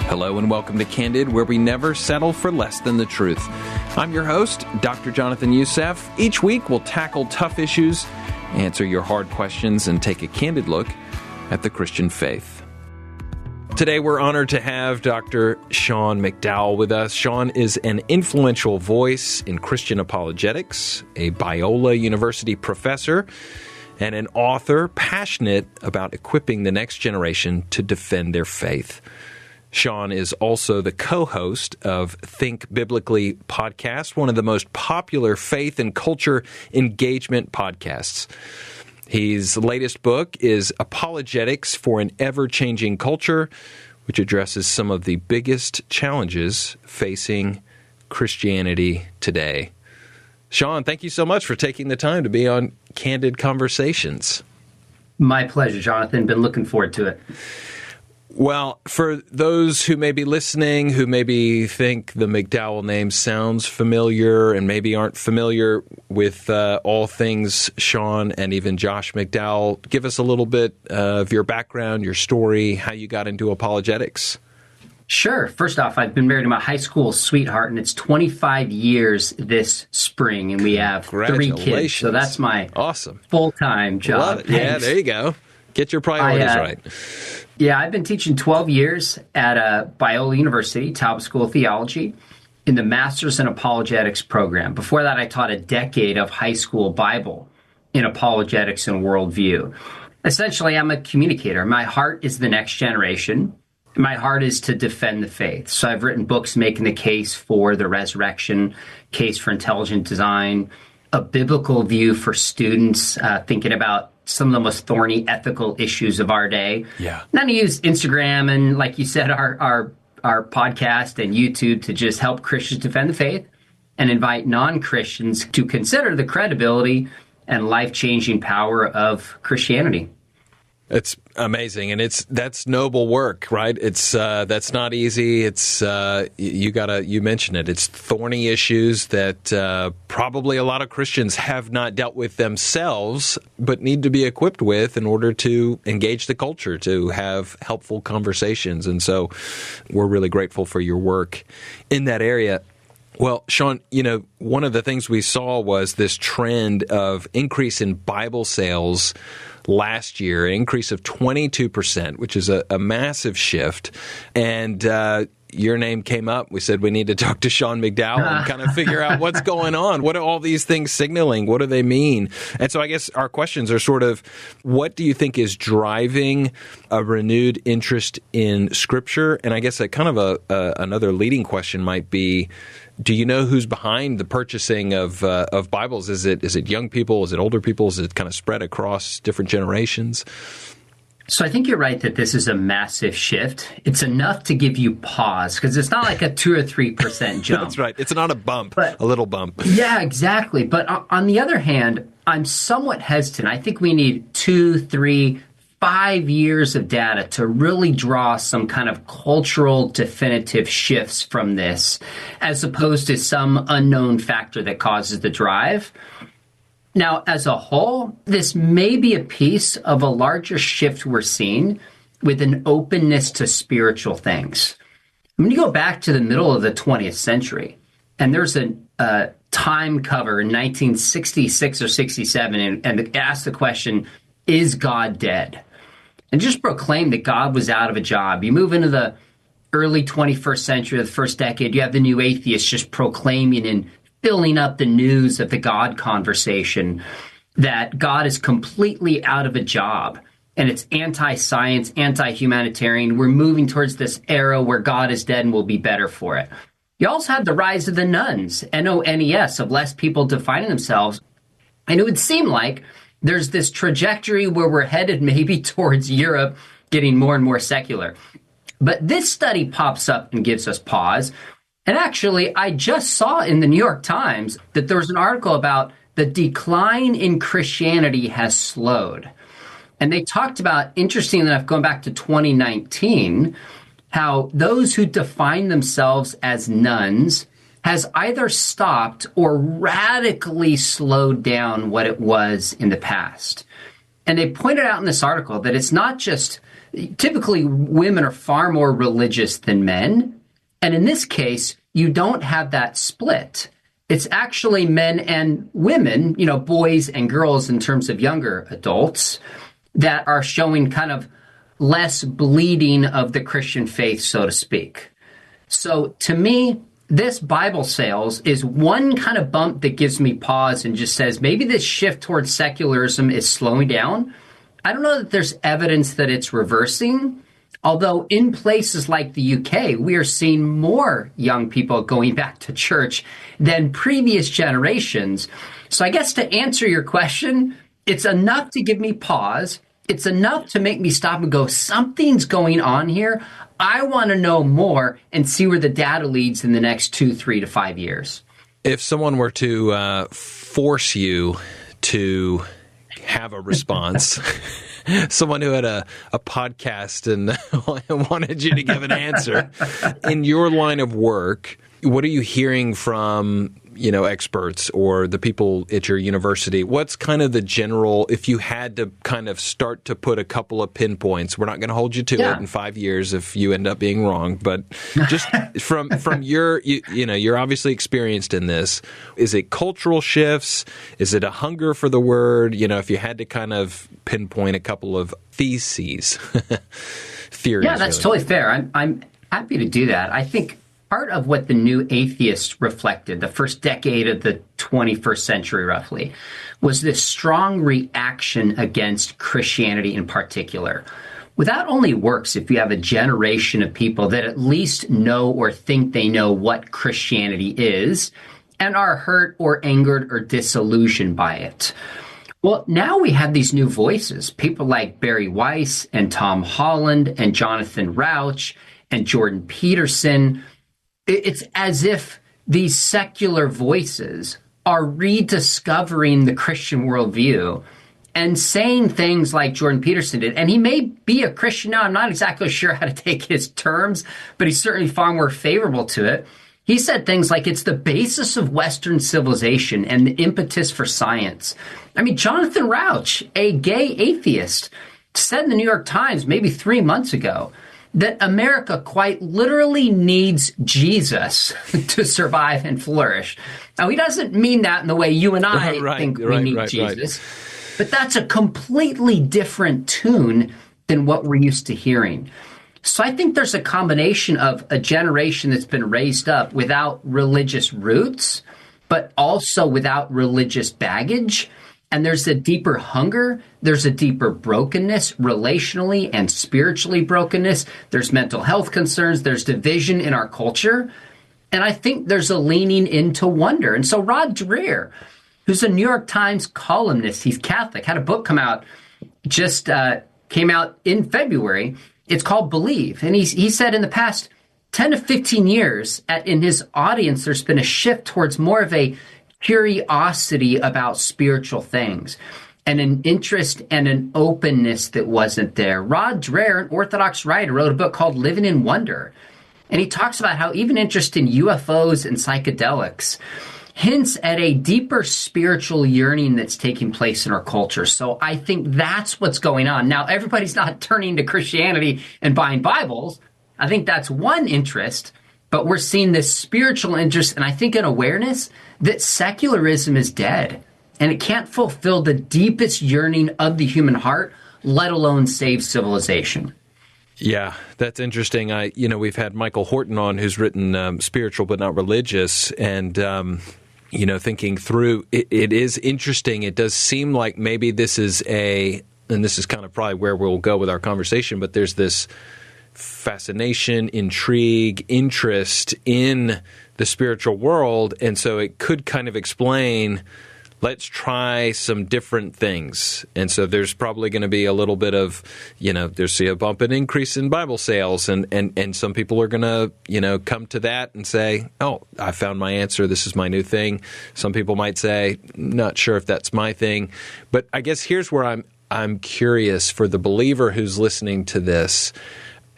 Hello and welcome to Candid, where we never settle for less than the truth. I'm your host, Dr. Jonathan Youssef. Each week we'll tackle tough issues, answer your hard questions, and take a candid look at the Christian faith. Today we're honored to have Dr. Sean McDowell with us. Sean is an influential voice in Christian apologetics, a Biola University professor, and an author passionate about equipping the next generation to defend their faith. Sean is also the co-host of Think Biblically podcast, one of the most popular faith and culture engagement podcasts. His latest book is Apologetics for an Ever-Changing Culture, which addresses some of the biggest challenges facing Christianity today. Sean, thank you so much for taking the time to be on Candid Conversations. My pleasure, Jonathan. Been looking forward to it. Well, for those who may be listening, who maybe think the McDowell name sounds familiar and maybe aren't familiar with all things Sean and even Josh McDowell, give us a little bit of your background, your story, how you got into apologetics. Sure. First off, I've been married to my high school sweetheart, and it's 25 years this spring, and we have 3 kids. So that's my awesome full-time job. Yeah, there you go. Get your priorities right. Yeah, I've been teaching 12 years at Biola University, Taub School of Theology, in the Master's in Apologetics program. Before that, I taught a decade of high school Bible in apologetics and worldview. Essentially, I'm a communicator. My heart is the next generation. My heart is to defend the faith. So I've written books making the case for the resurrection, case for intelligent design, a biblical view for students, thinking about some of the most thorny ethical issues of our day. Yeah. And then I use Instagram and, like you said, our podcast and YouTube to just help Christians defend the faith and invite non-Christians to consider the credibility and life-changing power of Christianity. It's amazing, and that's noble work, right? It's that's not easy. It's you mentioned it. It's thorny issues that probably a lot of Christians have not dealt with themselves, but need to be equipped with in order to engage the culture, to have helpful conversations. And so, we're really grateful for your work in that area. Well, Sean, one of the things we saw was this trend of increase in Bible sales last year, an increase of 22%, which is a massive shift. And your name came up. We said we need to talk to Sean McDowell and kind of figure out what's going on. What are all these things signaling? What do they mean? And so I guess our questions are sort of, what do you think is driving a renewed interest in Scripture? And I guess a kind of another leading question might be, do you know who's behind the purchasing of Bibles? Is it young people? Is it older people? Is it kind of spread across different generations? So I think you're right that this is a massive shift. It's enough to give you pause because it's not like a 2 or 3% jump. That's right. It's not a bump, a little bump. Yeah, exactly. But on the other hand, I'm somewhat hesitant. I think we need 2, 3, 5 years of data to really draw some kind of cultural definitive shifts from this, as opposed to some unknown factor that causes the drive. Now, as a whole, this may be a piece of a larger shift we're seeing with an openness to spiritual things. When you go back to the middle of the 20th century, and there's a Time cover in 1966 or 67, and it asked the question, is God dead? And just proclaimed that God was out of a job. You move into the early 21st century, the first decade, you have the new atheists just proclaiming and filling up the news of the God conversation that God is completely out of a job. And it's anti-science, anti-humanitarian. We're moving towards this era where God is dead and we'll be better for it. You also had the rise of the nones, N-O-N-E-S, of less people defining themselves. And it would seem like there's this trajectory where we're headed maybe towards Europe getting more and more secular. But this study pops up and gives us pause. And actually, I just saw in the New York Times that there was an article about the decline in Christianity has slowed. And they talked about, interestingly enough, going back to 2019, how those who define themselves as nuns has either stopped or radically slowed down what it was in the past. And they pointed out in this article that it's not just, typically women are far more religious than men. And in this case, you don't have that split. It's actually men and women, boys and girls in terms of younger adults, that are showing kind of less bleeding of the Christian faith, so to speak. So to me, this Bible sales is one kind of bump that gives me pause and just says maybe this shift towards secularism is slowing down. I don't know that there's evidence that it's reversing, although in places like the UK, we are seeing more young people going back to church than previous generations. So I guess to answer your question, it's enough to give me pause. It's enough to make me stop and go, something's going on here. I want to know more and see where the data leads in the next 2, 3 to 5 years. If someone were to force you to have a response, someone who had a podcast and wanted you to give an answer, in your line of work, what are you hearing from experts or the people at your university? What's kind of the general, if you had to kind of start to put a couple of pinpoints, we're not going to hold you to it in 5 years if you end up being wrong, but just from your, you're obviously experienced in this. Is it cultural shifts? Is it a hunger for the word? If you had to kind of pinpoint a couple of theories. Yeah, that's totally fair. I'm happy to do that. I think part of what the new atheists reflected, the first decade of the 21st century roughly, was this strong reaction against Christianity in particular. Well, that only works if you have a generation of people that at least know or think they know what Christianity is and are hurt or angered or disillusioned by it. Well, now we have these new voices, people like Barry Weiss and Tom Holland and Jonathan Rauch and Jordan Peterson. It's as if these secular voices are rediscovering the Christian worldview and saying things like Jordan Peterson did. And he may be a Christian now. I'm not exactly sure how to take his terms, but he's certainly far more favorable to it. He said things like it's the basis of Western civilization and the impetus for science. I mean, Jonathan Rauch, a gay atheist, said in the New York Times maybe 3 months ago that America quite literally needs Jesus to survive and flourish. Now, he doesn't mean that in the way you and I think we need Jesus, but that's a completely different tune than what we're used to hearing. So I think there's a combination of a generation that's been raised up without religious roots, but also without religious baggage. And there's a deeper hunger. There's a deeper brokenness, relationally and spiritually brokenness. There's mental health concerns. There's division in our culture. And I think there's a leaning into wonder. And so Rod Dreher, who's a New York Times columnist, he's Catholic, had a book came out in February. It's called Believe. And he said in the past 10 to 15 years, in his audience, there's been a shift towards more of a curiosity about spiritual things and an interest and an openness that wasn't there. Rod Dreher, an Orthodox writer, wrote a book called Living in Wonder. And he talks about how even interest in UFOs and psychedelics hints at a deeper spiritual yearning that's taking place in our culture. So I think that's what's going on. Now, everybody's not turning to Christianity and buying Bibles. I think that's one interest. But we're seeing this spiritual interest and I think an awareness that secularism is dead and it can't fulfill the deepest yearning of the human heart, let alone save civilization. Yeah, that's interesting. We've had Michael Horton on who's written Spiritual But Not Religious, and thinking through, it is interesting. It does seem like maybe this is and this is kind of probably where we'll go with our conversation, but there's this fascination, intrigue, interest in the spiritual world. And so it could kind of explain, let's try some different things. And so there's probably going to be a little bit of, there's a bump and increase in Bible sales. And some people are going to, come to that and say, oh, I found my answer. This is my new thing. Some people might say, not sure if that's my thing. But I guess here's where I'm curious for the believer who's listening to this.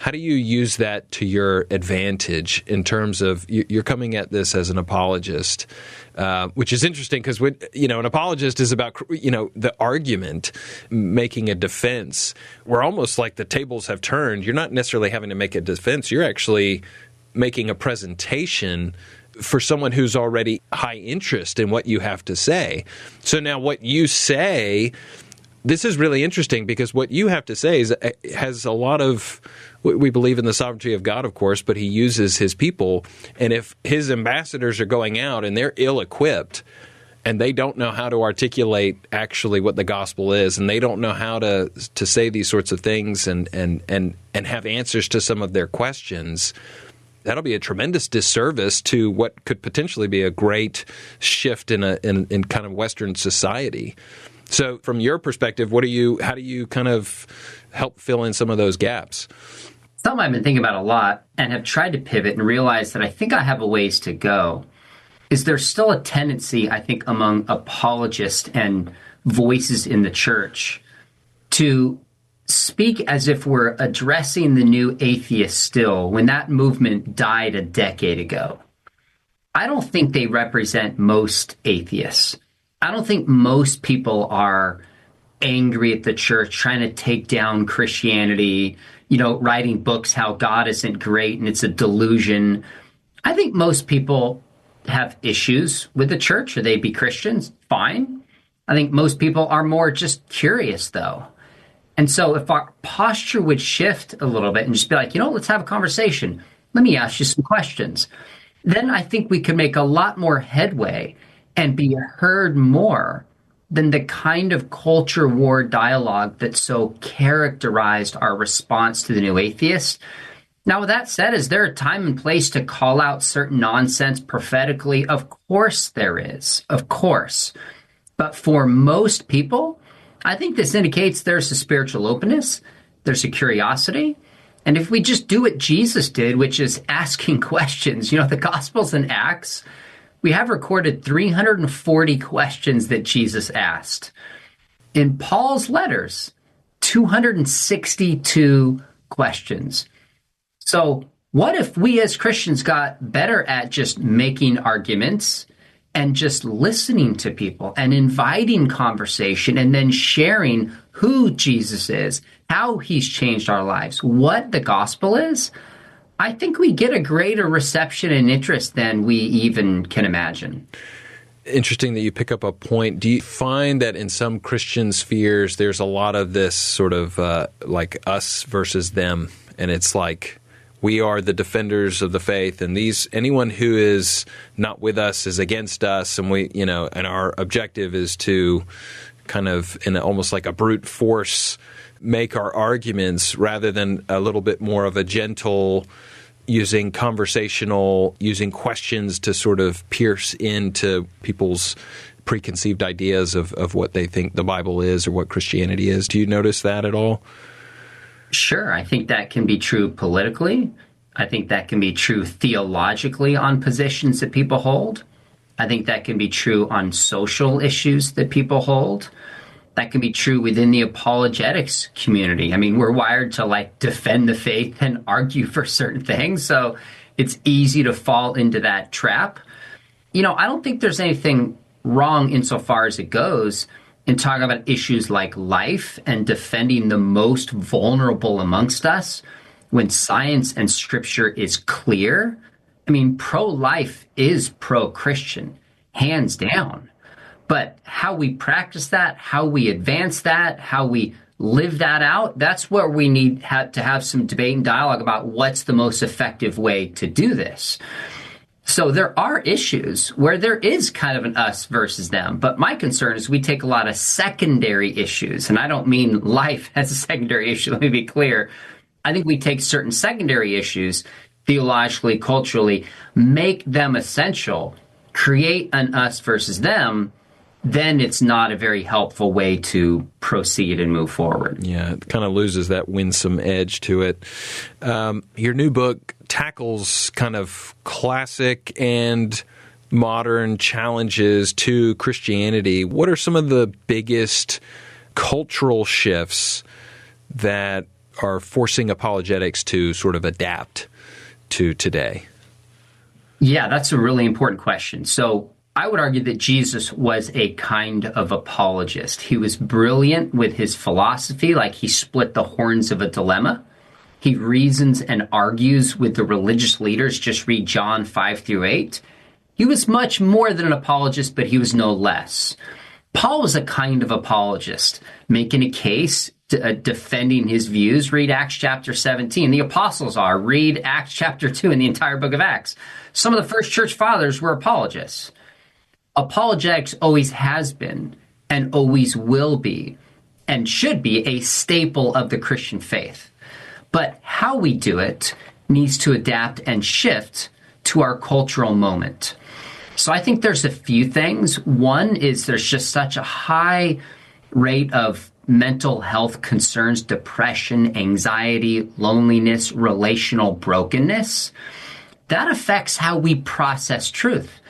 How do you use that to your advantage in terms of you're coming at this as an apologist, which is interesting because an apologist is about the argument, making a defense. We're almost like the tables have turned. You're not necessarily having to make a defense. You're actually making a presentation for someone who's already high interest in what you have to say. So now what you say. This is really interesting because what you have to say has a lot of, we believe in the sovereignty of God, of course, but he uses his people. And if his ambassadors are going out and they're ill-equipped and they don't know how to articulate actually what the gospel is, and they don't know how to say these sorts of things and have answers to some of their questions, that'll be a tremendous disservice to what could potentially be a great shift in kind of Western society. So from your perspective, how do you kind of help fill in some of those gaps? Something I've been thinking about a lot and have tried to pivot and realize that I think I have a ways to go is there's still a tendency, I think, among apologists and voices in the church to speak as if we're addressing the new atheists still when that movement died a decade ago. I don't think they represent most atheists. I don't think most people are angry at the church, trying to take down Christianity, writing books how God isn't great and it's a delusion. I think most people have issues with the church. Should they be Christians? Fine. I think most people are more just curious, though. And so if our posture would shift a little bit and just be like, let's have a conversation. Let me ask you some questions. Then I think we could make a lot more headway and be heard more than the kind of culture war dialogue that so characterized our response to the new atheist. Now, with that said, is there a time and place to call out certain nonsense prophetically? Of course there is. Of course. But for most people, I think this indicates there's a spiritual openness, there's a curiosity. And if we just do what Jesus did, which is asking questions, the Gospels and Acts, we have recorded 340 questions that Jesus asked. In Paul's letters, 262 questions. So what if we as Christians got better at just making arguments and just listening to people and inviting conversation and then sharing who Jesus is, how he's changed our lives, what the gospel is? I think we get a greater reception and interest than we even can imagine. Interesting that you pick up a point. Do you find that in some Christian spheres, there's a lot of this sort of like us versus them, and it's like we are the defenders of the faith, and anyone who is not with us is against us, and and our objective is to kind of in almost like a brute force make our arguments rather than a little bit more of a gentle, using questions to sort of pierce into people's preconceived ideas of what they think the Bible is or what Christianity is. Do you notice that at all? Sure. I think that can be true politically. I think that can be true theologically on positions that people hold. I think that can be true on social issues that people hold. That can be true within the apologetics community. I mean, we're wired to defend the faith and argue for certain things. So it's easy to fall into that trap. I don't think there's anything wrong insofar as it goes in talking about issues like life and defending the most vulnerable amongst us when science and scripture is clear. I mean, pro-life is pro-Christian, hands down. But how we practice that, how we advance that, how we live that out, that's where we need to have some debate and dialogue about what's the most effective way to do this. So there are issues where there is kind of an us versus them. But my concern is we take a lot of secondary issues. And I don't mean life as a secondary issue. Let me be clear. I think we take certain secondary issues, theologically, culturally, make them essential, create an us versus them. Then it's not a very helpful way to proceed and move forward. Yeah, it kind of loses that winsome edge to it. Your new book tackles kind of classic and modern challenges to Christianity. What are some of the biggest cultural shifts that are forcing apologetics to sort of adapt to today? Yeah, that's a really important question. So I would argue that Jesus was a kind of apologist. He was brilliant with his philosophy, like he split the horns of a dilemma. He reasons and argues with the religious leaders. Just read John 5-8. He was much more than an apologist, but he was no less. Paul was a kind of apologist, making a case, defending his views. Read Acts chapter 17. The apostles are. Read Acts chapter 2 and the entire book of Acts. Some of the first church fathers were apologists. Apologetics always has been and always will be and should be a staple of the Christian faith. But how we do it needs to adapt and shift to our cultural moment. So I think there's a few things. One is there's just such a high rate of mental health concerns, depression, anxiety, loneliness, relational brokenness. That affects how we process truth.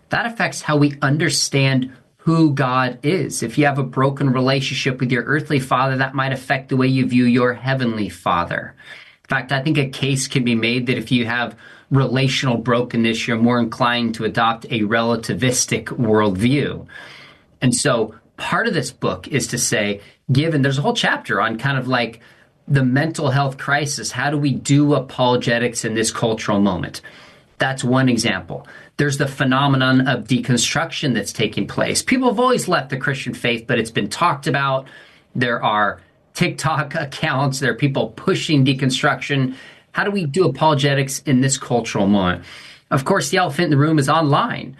That affects how we understand who God is. If you have a broken relationship with your earthly father, that might affect the way you view your heavenly father. In fact, I think a case can be made that if you have relational brokenness, you're more inclined to adopt a relativistic worldview. And so part of this book is to say, given there's a whole chapter on kind of like the mental health crisis, how do we do apologetics in this cultural moment? That's one example. There's the phenomenon of deconstruction that's taking place. People have always left the Christian faith, but it's been talked about. There are TikTok accounts. There are people pushing deconstruction. How do we do apologetics in this cultural moment? Of course, the elephant in the room is online.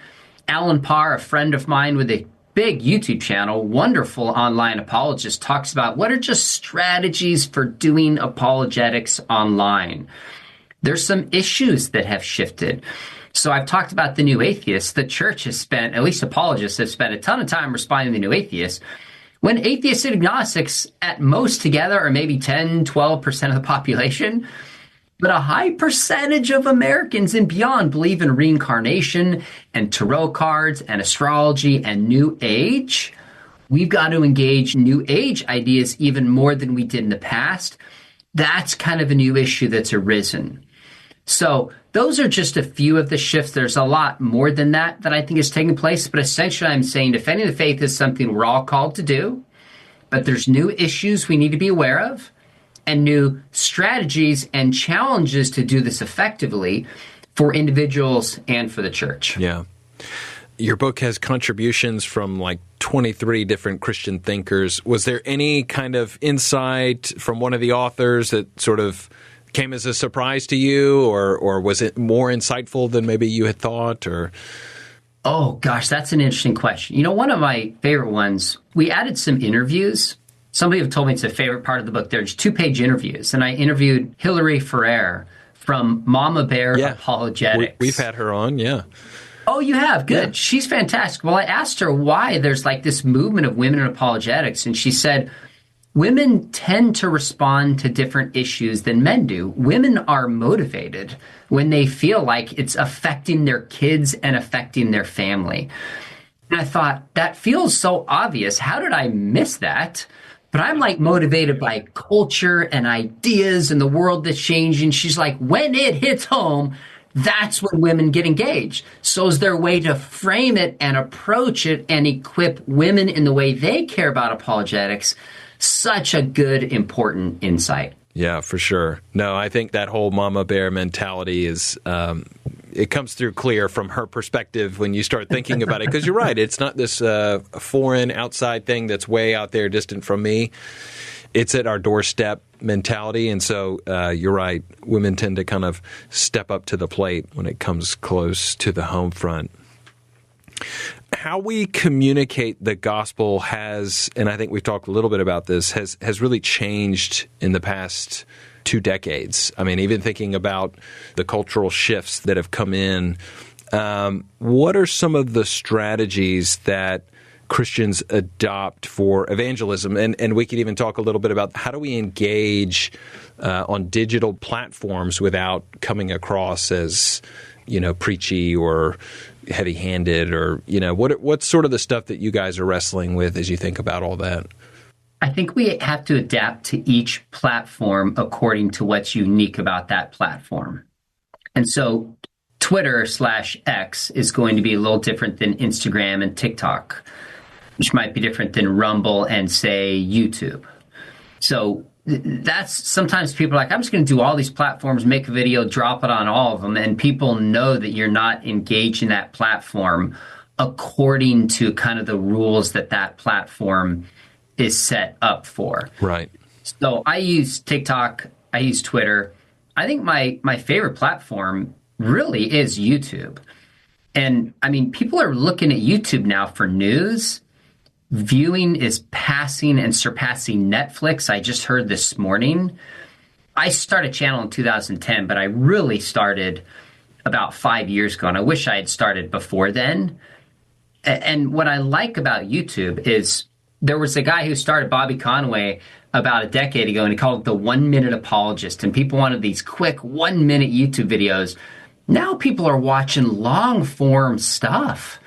Alan Parr, a friend of mine with a big YouTube channel, wonderful online apologist, talks about what are just strategies for doing apologetics online. There's some issues that have shifted. So I've talked about the new atheists. The church has spent, at least apologists have spent a ton of time responding to the new atheists. When atheists and agnostics at most together are maybe 10, 12% of the population, but a high percentage of Americans and beyond believe in reincarnation and tarot cards and astrology and New Age. We've got to engage New Age ideas even more than we did in the past. That's kind of a new issue that's arisen. So those are just a few of the shifts. There's a lot more than that I think is taking place. But essentially, I'm saying defending the faith is something we're all called to do. But there's new issues we need to be aware of and new strategies and challenges to do this effectively for individuals and for the church. Yeah. Your book has contributions from like 23 different Christian thinkers. Was there any kind of insight from one of the authors that sort of came as a surprise to you, or was it more insightful than maybe you had thought? Or Oh, gosh, that's an interesting question. You know, one of my favorite ones, we added some interviews. Somebody have told me it's a favorite part of the book. There's 2-page interviews, and I interviewed Hilary Ferrer from Mama Bear Apologetics. We've had her on, yeah. Oh, you have? Good. Yeah. She's fantastic. Well, I asked her why there's like this movement of women in apologetics, and she said, women tend to respond to different issues than men do. Women are motivated when they feel like it's affecting their kids and affecting their family. And I thought, that feels so obvious. How did I miss that? But I'm like motivated by culture and ideas and the world that's changing. She's like, when it hits home, that's when women get engaged. So is there a way to frame it and approach it and equip women in the way they care about apologetics? Such a good, important insight. Yeah, for sure. No, I think that whole mama bear mentality is, it comes through clear from her perspective when you start thinking about it. Because you're right, it's not this foreign outside thing that's way out there distant from me. It's at our doorstep mentality. And so you're right, women tend to kind of step up to the plate when it comes close to the home front. How we communicate the gospel has, and I think we've talked a little bit about this, has really changed in the past 2 decades. I mean, even thinking about the cultural shifts that have come in, what are some of the strategies that Christians adopt for evangelism? And we could even talk a little bit about how do we engage on digital platforms without coming across as, preachy or heavy-handed, or, what's sort of the stuff that you guys are wrestling with as you think about all that? I think we have to adapt to each platform according to what's unique about that platform. And so Twitter/X is going to be a little different than Instagram and TikTok, which might be different than Rumble and, say, YouTube. So that's sometimes people are like, I'm just going to do all these platforms, make a video, drop it on all of them. And people know that you're not engaged in that platform according to kind of the rules that that platform is set up for. Right. So I use TikTok. I use Twitter. I think my favorite platform really is YouTube. And I mean, people are looking at YouTube now for news. Viewing is passing and surpassing Netflix. I just heard this morning. I started a channel in 2010, but I really started about 5 years ago. And I wish I had started before then. And what I like about YouTube is there was a guy who started Bobby Conway about a decade ago, and he called it the 1 minute apologist. And people wanted these quick 1 minute YouTube videos. Now people are watching long form stuff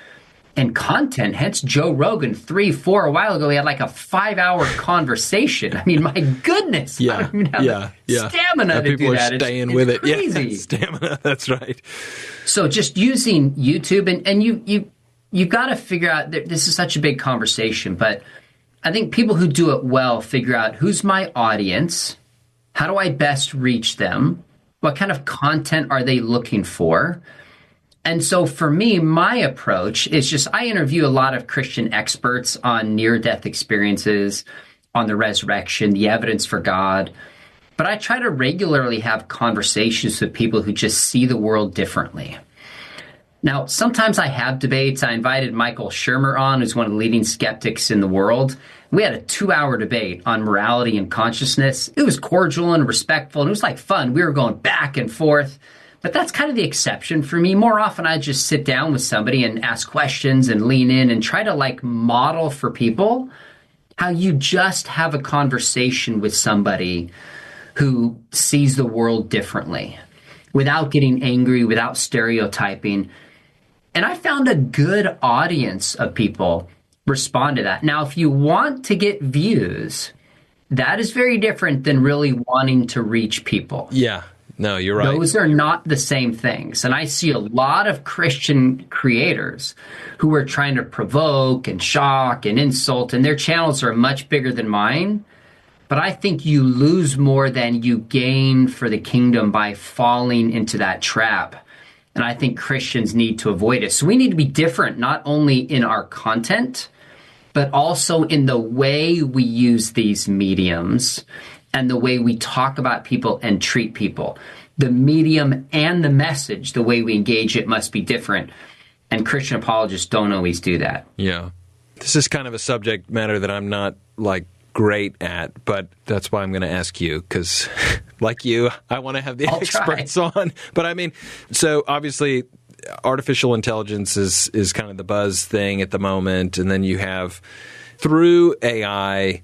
and content. Hence Joe Rogan 3-4 a while ago, he had like a 5-hour conversation. I mean, my goodness. Yeah. I don't even have the stamina to people do that. People are staying it's with it. Crazy. Yeah, stamina. That's right. So just using YouTube and you've got to figure out that this is such a big conversation, but I think people who do it well figure out who's my audience, how do I best reach them, what kind of content are they looking for? And so for me, my approach is just I interview a lot of Christian experts on near-death experiences, on the resurrection, the evidence for God. But I try to regularly have conversations with people who just see the world differently. Now, sometimes I have debates. I invited Michael Shermer on, who's one of the leading skeptics in the world. We had a 2-hour debate on morality and consciousness. It was cordial and respectful, and it was like fun. We were going back and forth. But that's kind of the exception for me. More often, I just sit down with somebody and ask questions and lean in and try to like model for people how you just have a conversation with somebody who sees the world differently without getting angry, without stereotyping. And I found a good audience of people respond to that. Now, if you want to get views, that is very different than really wanting to reach people. Yeah. No, you're right. Those are not the same things. And I see a lot of Christian creators who are trying to provoke and shock and insult, and their channels are much bigger than mine. But I think you lose more than you gain for the kingdom by falling into that trap. And I think Christians need to avoid it. So we need to be different, not only in our content, but also in the way we use these mediums and the way we talk about people and treat people. The medium and the message, the way we engage it, must be different. And Christian apologists don't always do that. Yeah. This is kind of a subject matter that I'm not like great at, but that's why I'm going to ask you, because like you, I want to have the experts on. But I mean, so obviously artificial intelligence is kind of the buzz thing at the moment. And then you have, through AI,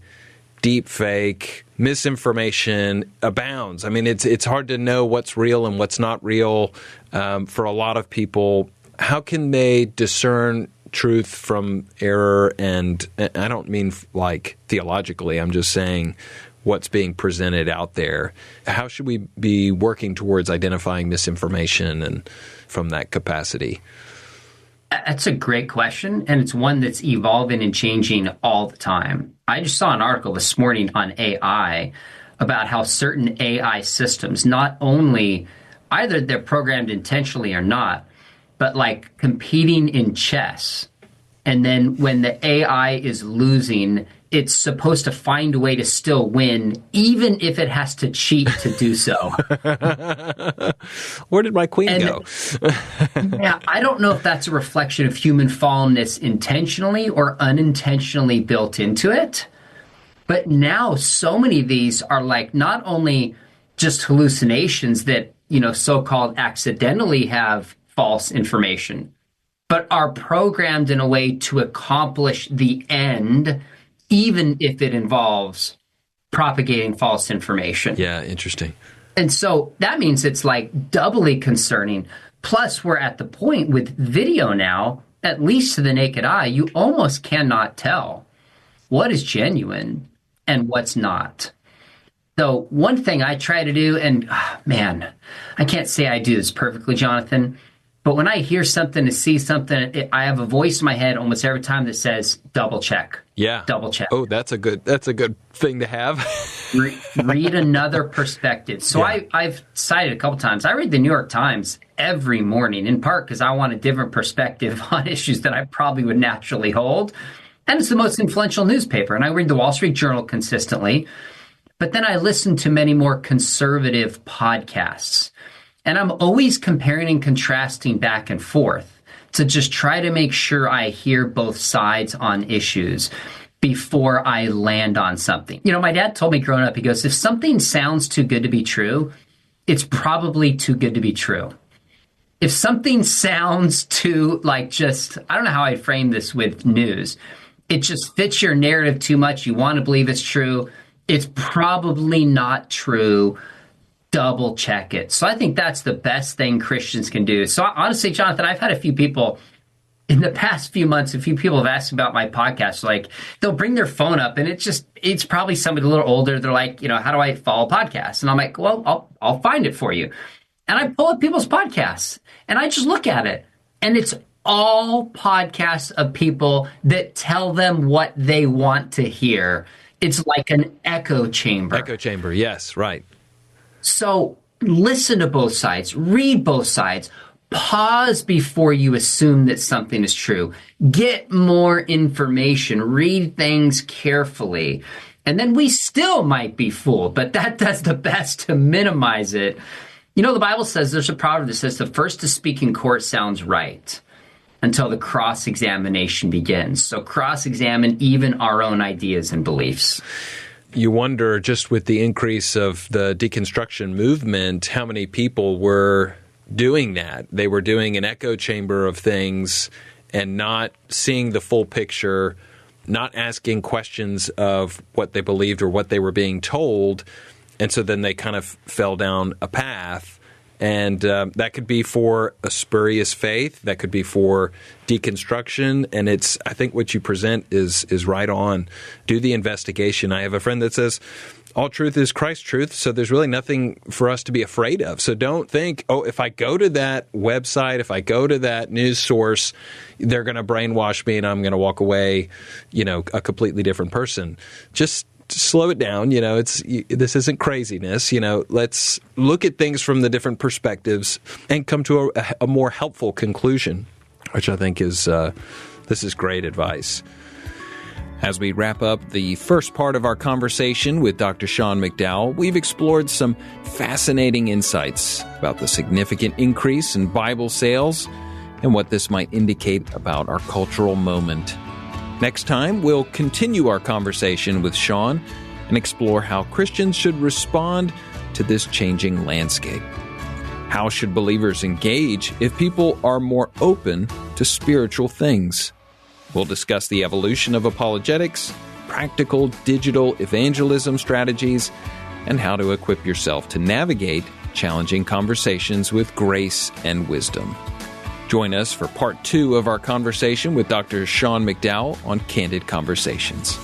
deep fake, misinformation abounds. I mean, it's hard to know what's real and what's not real for a lot of people. How can they discern truth from error? And I don't mean like theologically. I'm just saying what's being presented out there. How should we be working towards identifying misinformation and from that capacity? That's a great question, and it's one that's evolving and changing all the time. I just saw an article this morning on AI about how certain AI systems, not only either they're programmed intentionally or not, but like competing in chess. And then when the AI is losing, it's supposed to find a way to still win, even if it has to cheat to do so. Where did my queen go? Yeah, I don't know if that's a reflection of human fallenness intentionally or unintentionally built into it. But now so many of these are like not only just hallucinations that, so-called accidentally have false information, but are programmed in a way to accomplish the end, even if it involves propagating false information. Yeah, interesting. And so that means it's like doubly concerning. Plus, we're at the point with video now, at least to the naked eye, you almost cannot tell what is genuine and what's not. So one thing I try to do, and man, I can't say I do this perfectly, Jonathan, but when I hear something and see something, I have a voice in my head almost every time that says, double check. Yeah. Double check. Oh, that's a good thing to have. Read another perspective. So yeah. I've cited a couple times. I read the New York Times every morning, in part because I want a different perspective on issues that I probably would naturally hold. And it's the most influential newspaper. And I read the Wall Street Journal consistently. But then I listen to many more conservative podcasts. And I'm always comparing and contrasting back and forth to just try to make sure I hear both sides on issues before I land on something. You know, my dad told me growing up, he goes, if something sounds too good to be true, it's probably too good to be true. If something sounds too I don't know how I'd frame this with news. It just fits your narrative too much. You want to believe it's true. It's probably not true. Double check it. So I think that's the best thing Christians can do. So honestly, Jonathan, I've had a few people in the past few months, a few people have asked about my podcast. Like, they'll bring their phone up and it's probably somebody a little older. They're like, how do I follow podcasts? And I'm like, well, I'll find it for you. And I pull up people's podcasts and I just look at it. And it's all podcasts of people that tell them what they want to hear. It's like an echo chamber. Echo chamber, yes, right. So listen to both sides, read both sides, pause before you assume that something is true. Get more information, read things carefully. And then we still might be fooled, but that does the best to minimize it. The Bible says, there's a proverb that says the first to speak in court sounds right until the cross-examination begins. So cross-examine even our own ideas and beliefs. You wonder, just with the increase of the deconstruction movement, how many people were doing that. They were doing an echo chamber of things and not seeing the full picture, not asking questions of what they believed or what they were being told. And so then they kind of fell down a path. And that could be for a spurious faith. That could be for deconstruction. And I think what you present is right on. Do the investigation. I have a friend that says, all truth is Christ's truth, so there's really nothing for us to be afraid of. So don't think, if I go to that website, if I go to that news source, they're going to brainwash me and I'm going to walk away, a completely different person. Just slow it down. This isn't craziness. Let's look at things from the different perspectives and come to a more helpful conclusion, which I think this is great advice. As we wrap up the first part of our conversation with Dr. Sean McDowell, we've explored some fascinating insights about the significant increase in Bible sales and what this might indicate about our cultural moment. Next time, we'll continue our conversation with Sean and explore how Christians should respond to this changing landscape. How should believers engage if people are more open to spiritual things? We'll discuss the evolution of apologetics, practical digital evangelism strategies, and how to equip yourself to navigate challenging conversations with grace and wisdom. Join us for part 2 of our conversation with Dr. Sean McDowell on Candid Conversations.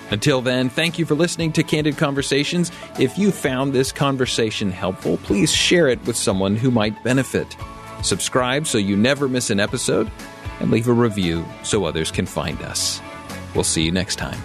Until then, thank you for listening to Candid Conversations. If you found this conversation helpful, please share it with someone who might benefit. Subscribe so you never miss an episode, and leave a review so others can find us. We'll see you next time.